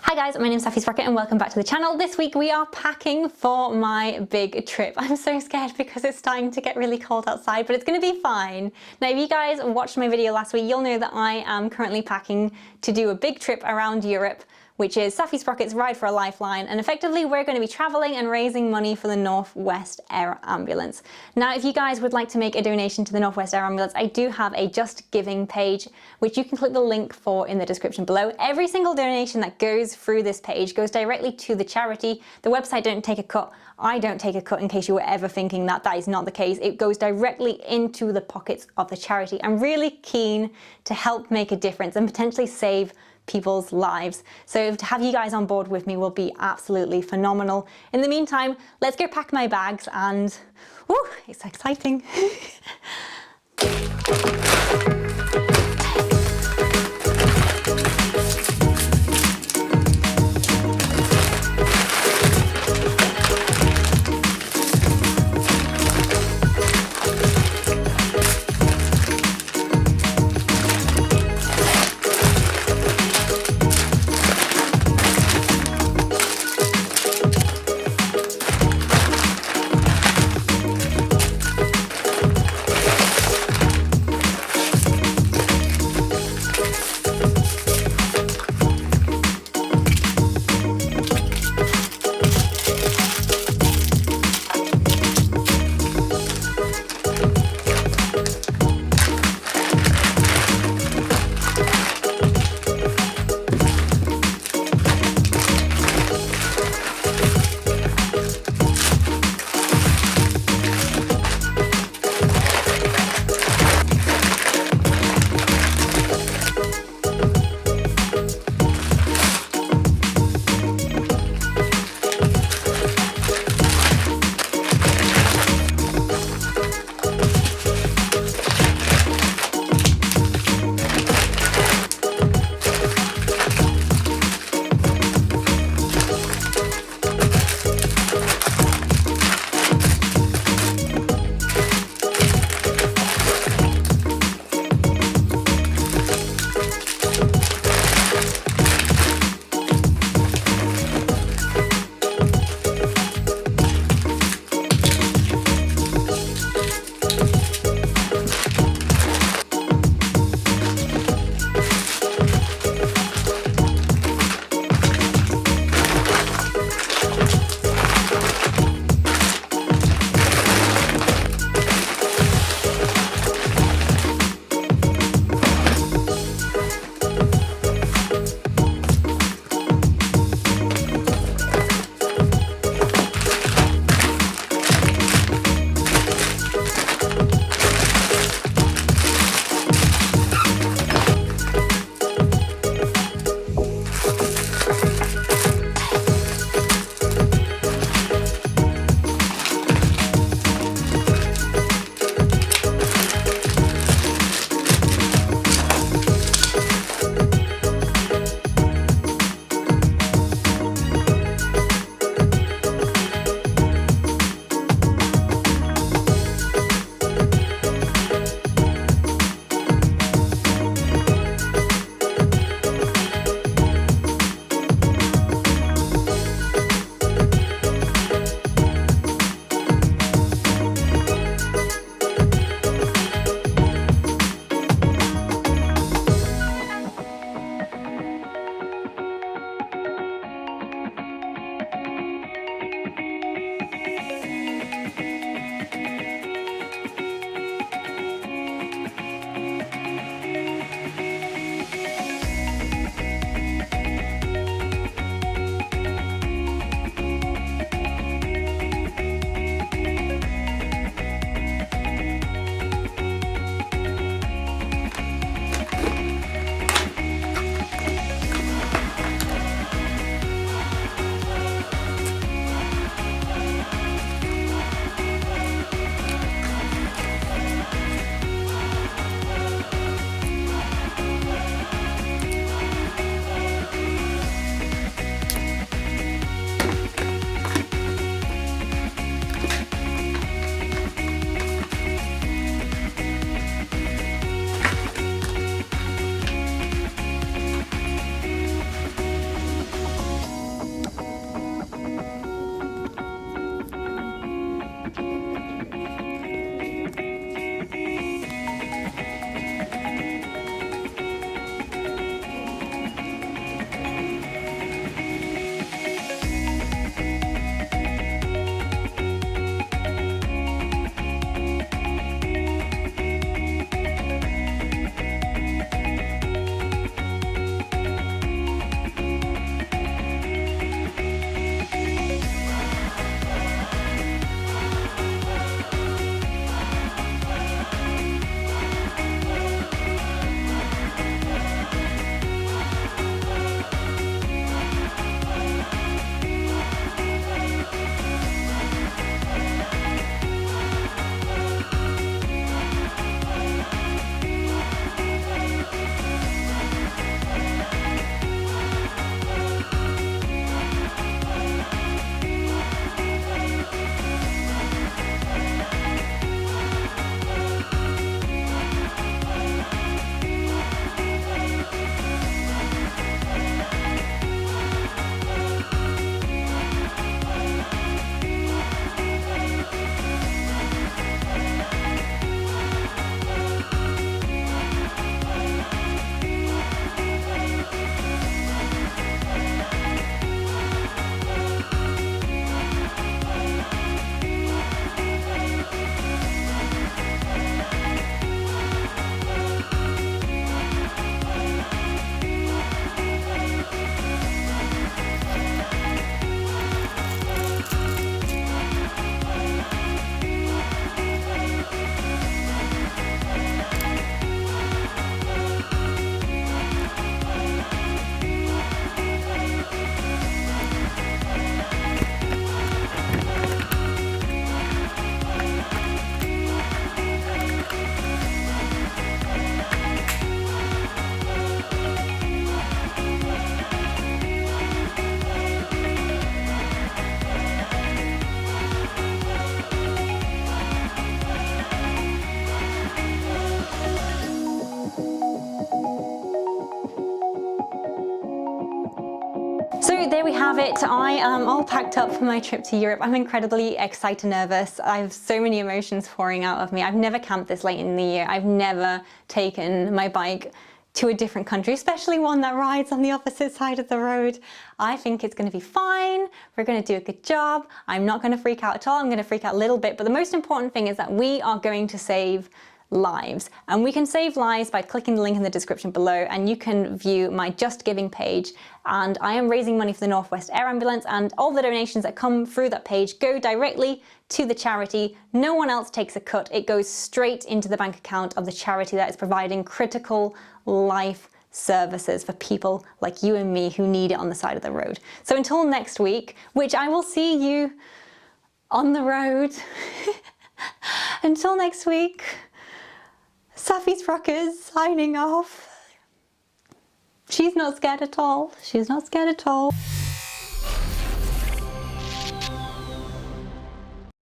Hi guys, my name's Saffy Sprocket and welcome back to the channel. This week we are packing for my big trip. I'm so scared because it's starting to get really cold outside, but it's going to be fine. Now if you guys watched my video last week, you'll know that I am currently packing to do a big trip around Europe, which is Saffy Sprocket's Ride for a Lifeline, and effectively we're going to be travelling and raising money for the Northwest Air Ambulance. Now if you guys would like to make a donation to the Northwest Air Ambulance, I do have a Just Giving page, which you can click the link for in the description below. Every single donation that goes through this page goes directly to the charity. The website don't take a cut. I don't take a cut, in case you were ever thinking that. That is not the case. It goes directly into the pockets of the charity. I'm really keen to help make a difference and potentially save people's lives. So to have you guys on board with me will be absolutely phenomenal. In the meantime, let's go pack my bags and woo, it's exciting. So there we have it. I am all packed up for my trip to Europe. I'm incredibly excited, nervous. I have so many emotions pouring out of me. I've never camped this late in the year. I've never taken my bike to a different country, especially one that rides on the opposite side of the road. I think it's going to be fine. We're going to do a good job. I'm not going to freak out at all. I'm going to freak out a little bit, but the most important thing is that we are going to save lives, and we can save lives by clicking the link in the description below, and you can view my Just Giving page. And I am raising money for the Northwest Air Ambulance, and all the donations that come through that page go directly to the charity. No one else takes a cut. It goes straight into the bank account of the charity that is providing critical life services for people like you and me who need it on the side of the road. So until next week, which I will see you on the road. Until next week, Saffy Sprocket signing off. She's not scared at all. She's not scared at all.